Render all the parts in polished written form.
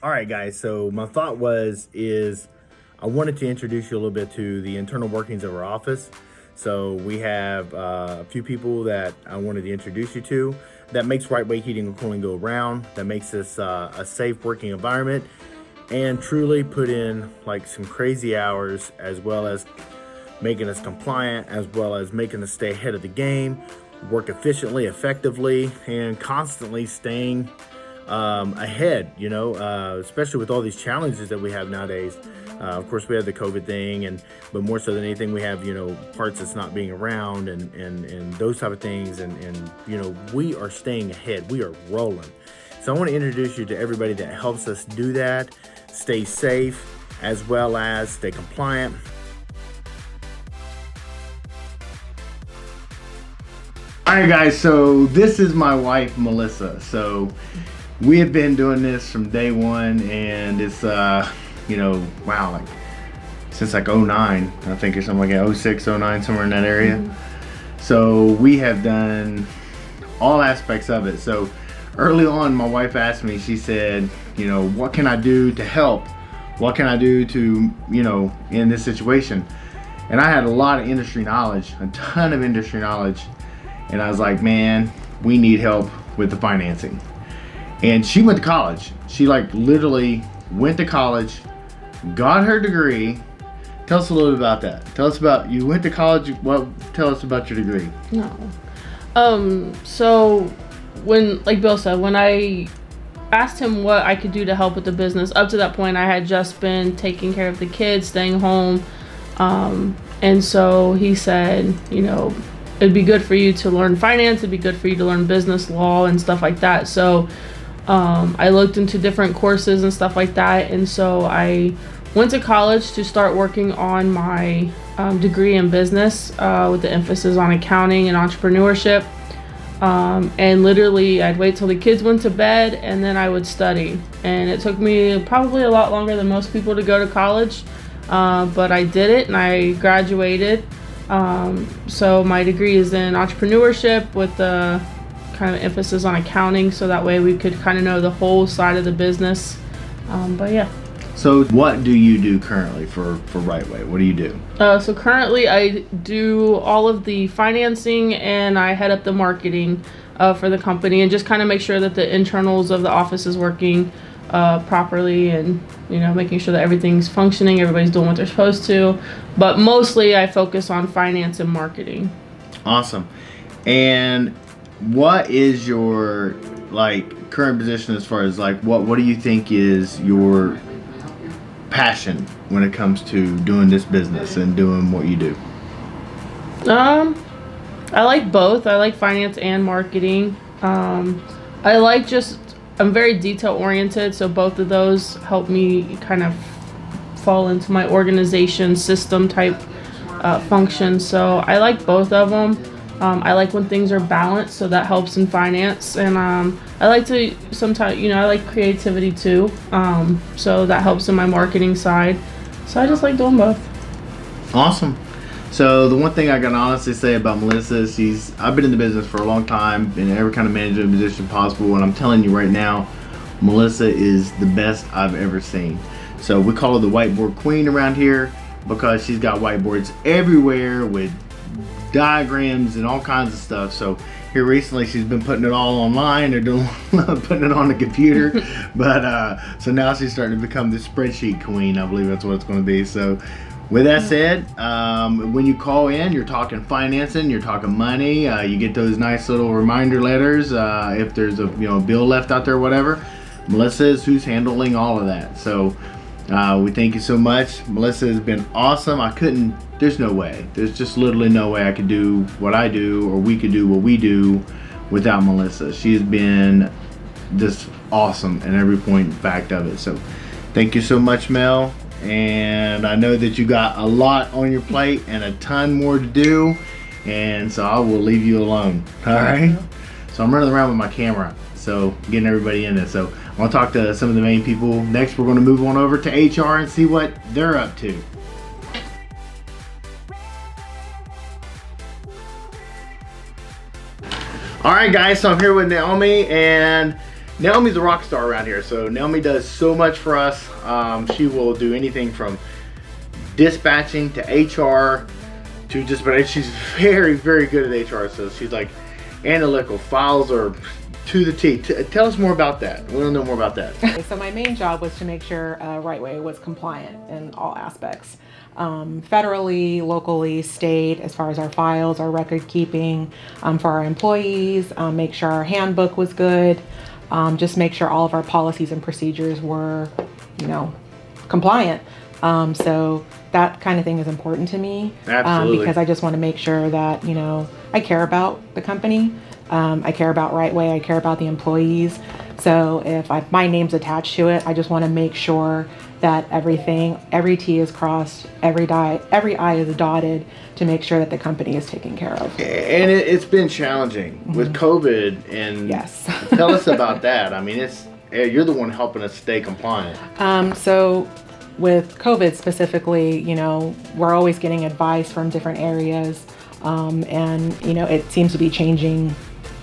All right, guys. So my thought is I wanted to introduce you a little bit to the internal workings of our office. So we have a few people that I wanted to introduce you to that makes right way heating and cooling go around. That makes this a safe working environment, and truly put in like some crazy hours, as well as making us compliant, as well as making us stay ahead of the game, work efficiently, effectively, and constantly staying ahead, especially with all these challenges that we have nowadays. Of course, we have the COVID thing, but more so than anything, we have parts that's not being around, and those type of things, and we are staying ahead. We are rolling. So I want to introduce you to everybody that helps us do that, stay safe, as well as stay compliant. All right, guys. So this is my wife, Melissa. So we have been doing this from day one, and it's wow, like since like '09, I think, or something like that, '06, '09, somewhere in that area. So we have done all aspects of it. So early on, my wife asked me, she said, what can I do to help? What can I do to, in this situation? And I had a lot of industry knowledge, a ton of industry knowledge. And I was like, man, we need help with the financing. And she went to college. She like literally went to college, got her degree. Tell us a little bit about that. Tell us about, you went to college. Tell us about your degree. So when, like Bill said, when I asked him what I could do to help with the business, up to that point I had just been taking care of the kids, staying home. And so he said, it'd be good for you to learn finance, it'd be good for you to learn business law and stuff like that. So I looked into different courses and stuff like that, and so I went to college to start working on my degree in business with the emphasis on accounting and entrepreneurship. And literally I'd wait till the kids went to bed and then I would study, and it took me probably a lot longer than most people to go to college, but I did it and I graduated. So my degree is in entrepreneurship with the kind of emphasis on accounting, so that way we could kind of know the whole side of the business. But yeah. So what do you do currently for Right Way? What do you do? So currently I do all of the financing, and I head up the marketing for the company, and just kind of make sure that the internals of the office is working properly, and making sure that everything's functioning, everybody's doing what they're supposed to. But mostly I focus on finance and marketing. Awesome. And what is your current position as far as what do you think is your passion when it comes to doing this business and doing what you do? I like both. I like finance and marketing. I'm very detail oriented, so both of those help me kind of fall into my organization system type function. So I like both of them. I like when things are balanced, so that helps in finance. And I like to sometimes, I like creativity too. So that helps in my marketing side. So I just like doing both. Awesome. So the one thing I can honestly say about Melissa is I've been in the business for a long time in every kind of management position possible, and I'm telling you right now, Melissa is the best I've ever seen. So we call her the whiteboard queen around here because she's got whiteboards everywhere with diagrams and all kinds of stuff. So here recently she's been putting it all online, or putting it on the computer. But so now she's starting to become the spreadsheet queen. I believe that's what it's going to be. So with that said, when you call in, you're talking financing, you're talking money. You get those nice little reminder letters if there's a bill left out there, whatever. Melissa is who's handling all of that. So we thank you so much. Melissa has been awesome. There's no way. There's just literally no way I could do what I do, or we could do what we do without Melissa. She has been just awesome in every point and fact of it. So thank you so much, Mel. And I know that you got a lot on your plate and a ton more to do, and so I will leave you alone. All right? So I'm running around with my camera, so getting everybody in there. So I want to talk to some of the main people. Next, we're going to move on over to HR and see what they're up to. All right, guys, so I'm here with Naomi, and Naomi's a rock star around here. So Naomi does so much for us. She will do anything from dispatching to HR to just, but she's very, very good at HR. So she's like analytical. Files are to the T. Tell us more about that. We want to know more about that. So my main job was to make sure Rightway was compliant in all aspects. Federally, locally, state, as far as our files, our record keeping, for our employees, make sure our handbook was good, just make sure all of our policies and procedures were, compliant. So that kind of thing is important to me. Absolutely. Because I just want to make sure that, I care about the company. I care about Rightway. I care about the employees. So if my name's attached to it, I just want to make sure that every T is crossed, every I is dotted to make sure that the company is taken care of. And it's been challenging with COVID. And yes. Tell us about that. I mean, you're the one helping us stay compliant. So with COVID specifically, we're always getting advice from different areas. And it seems to be changing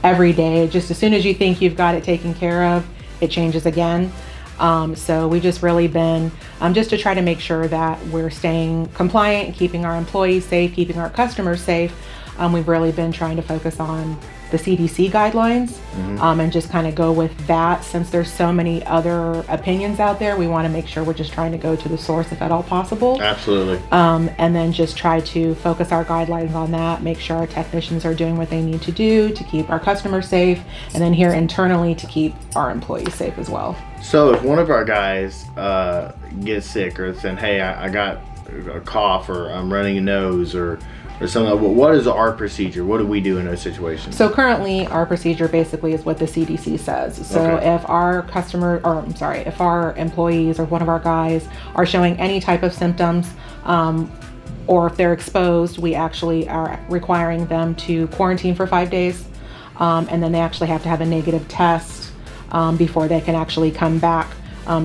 every day. Just as soon as you think you've got it taken care of, it changes again. So we just really been just to try to make sure that we're staying compliant, keeping our employees safe, keeping our customers safe. We've really been trying to focus on the CDC guidelines, and just kind of go with that. Since there's so many other opinions out there, we want to make sure we're just trying to go to the source if at all possible. Absolutely. And then just try to focus our guidelines on that, make sure our technicians are doing what they need to do to keep our customers safe, and then here internally to keep our employees safe as well. So if one of our guys gets sick or saying, hey, I got a cough or I'm running a nose or something, what is our procedure? What do we do in those situations? So currently our procedure basically is what the CDC says. So Okay. if if our employees or one of our guys are showing any type of symptoms, or if they're exposed, we actually are requiring them to quarantine for 5 days. And then they actually have to have a negative test before they can actually come back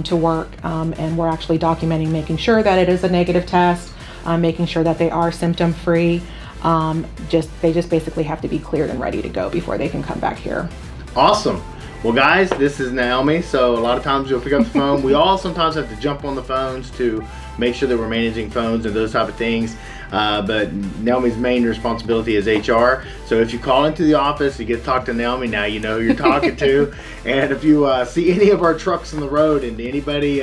to work. And we're actually documenting, making sure that it is a negative test, making sure that they are symptom free. They just basically have to be cleared and ready to go before they can come back here. Awesome. Well, guys, this is Naomi. So a lot of times you'll pick up the phone. We all sometimes have to jump on the phones to make sure that we're managing phones and those type of things. But Naomi's main responsibility is HR. So if you call into the office, you get to talk to Naomi. Now you know who you're talking to. And if you see any of our trucks on the road and anybody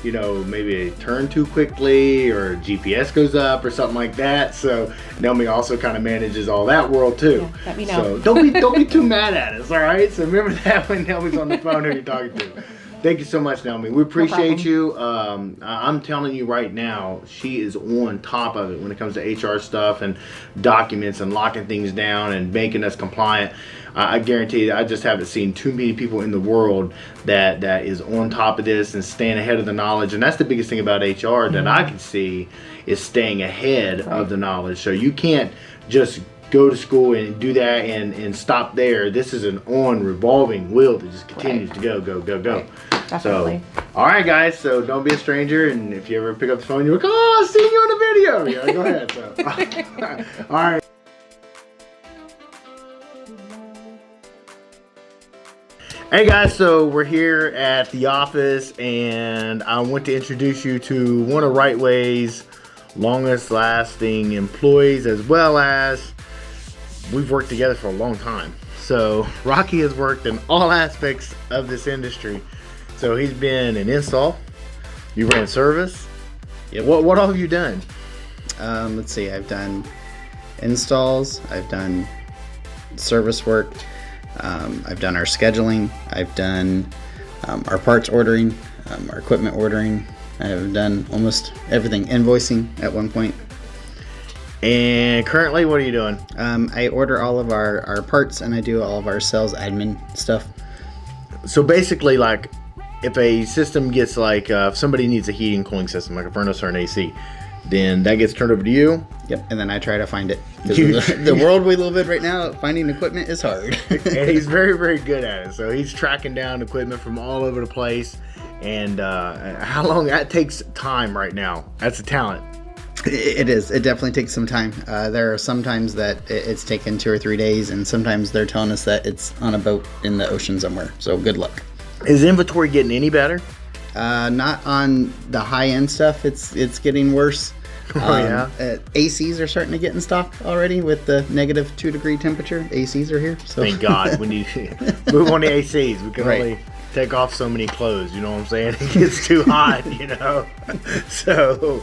maybe turn too quickly or GPS goes up or something like that. So Naomi also kind of manages all that world too. Yeah, let me know. So don't be too mad at us, all right? So remember that when Naomi's on the phone who you're talking to. Thank you so much, Naomi. We appreciate you. I'm telling you right now, she is on top of it when it comes to HR stuff and documents and locking things down and making us compliant. I guarantee you, I just haven't seen too many people in the world that is on top of this and staying ahead of the knowledge. And that's the biggest thing about HR that I can see is staying ahead of the knowledge. So you can't just go to school and do that and stop there. This is an revolving wheel that just continues to go. Right. Definitely. So, all right, guys. So don't be a stranger. And if you ever pick up the phone, you're like, oh, I've seen you on the video. Yeah, go ahead. So, all right. Hey guys, so we're here at the office and I want to introduce you to one of Rightway's longest lasting employees, as well as we've worked together for a long time. So Rocky has worked in all aspects of this industry. So he's been in install, you ran service. Yep. What all have you done? Let's see, I've done installs, I've done service work, I've done our scheduling, I've done our parts ordering, our equipment ordering. I've done almost everything, invoicing at one point. And currently, what are you doing? I order all of our parts and I do all of our sales admin stuff. So basically, like, if a system gets if somebody needs a heating and cooling system, like a furnace or an AC, then that gets turned over to you. Yep, and then I try to find it. The world we live in right now, finding equipment is hard. And he's very, very good at it. So he's tracking down equipment from all over the place. And how long that takes time right now? That's a talent. It is. It definitely takes some time. There are some times that it's taken 2 or 3 days, and sometimes they're telling us that it's on a boat in the ocean somewhere. So good luck. Is inventory getting any better? Not on the high end stuff. It's getting worse. Yeah. ACs are starting to get in stock already with the -2 degree temperature. ACs are here. So Thank God. We need to move on the ACs. We can Right. only take off so many clothes. You know what I'm saying? It gets too hot. So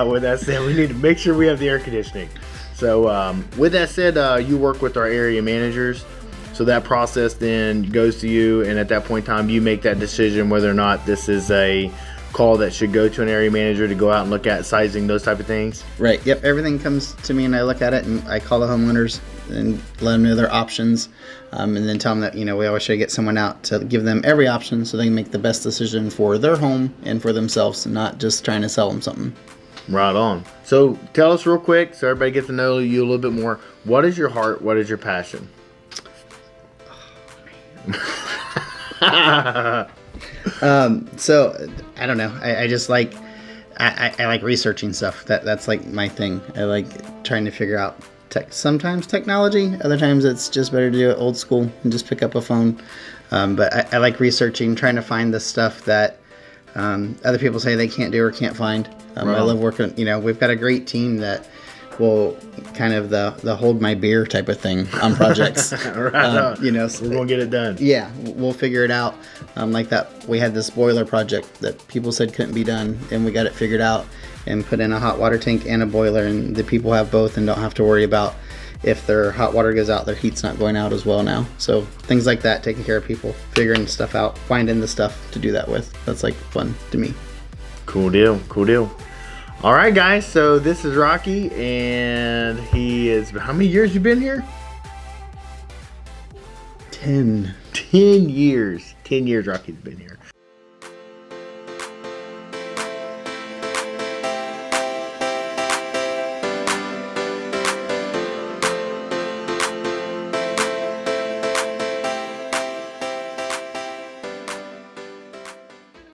with that said, we need to make sure we have the air conditioning. So with that said, you work with our area managers. So that process then goes to you, and at that point in time, you make that decision whether or not this is a call that should go to an area manager to go out and look at sizing, those type of things. Right. Yep. Everything comes to me, and I look at it, and I call the homeowners and let them know their options, and then tell them that we always try to get someone out to give them every option so they can make the best decision for their home and for themselves, and not just trying to sell them something. Right on. So tell us real quick, so everybody gets to know you a little bit more. What is your heart? What is your passion? So I don't know. I just like I like researching stuff. That's like my thing. I like trying to figure out sometimes technology. Other times it's just better to do it old school and just pick up a phone. But I like researching, trying to find the stuff that other people say they can't do or can't find. I love working. We've got a great team that will kind of the hold my beer type of thing on projects. Right. We're gonna get it done. Yeah, we'll figure it out. Like that, we had this boiler project that people said couldn't be done, and we got it figured out and put in a hot water tank and a boiler, and the people have both and don't have to worry about if their hot water goes out, their heat's not going out as well now. So things like that, taking care of people, figuring stuff out, finding the stuff to do that with. That's like fun to me. Cool deal. All right, guys. So this is Rocky, and he is. How many years you been here? 10. 10 years. 10 years Rocky's been here.